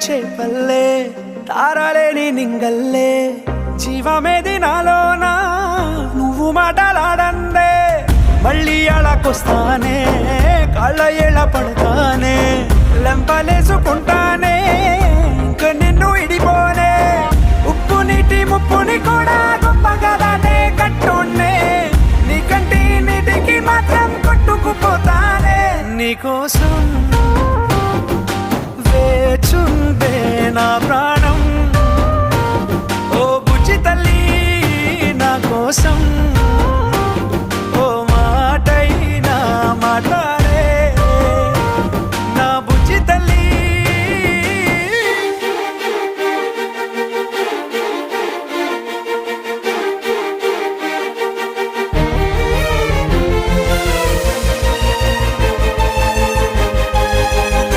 చేపల్లే తారలేని నింగల్లే జీవమేది నాలోనా నువ్వు మాటలాడందే మళ్ళీ అలాకొస్తానే కాళ్ళ ఎలా పడతానే లెంపలేసుకుంటానే ఇంక నిన్ను ఇడిపోనే ఉప్పు నీటి ముప్పుని కూడా గొప్పగా దాటే కట్టున్నే నీ కంటి నీటికి మాత్రం కొట్టుకుపోతానే నీకోసం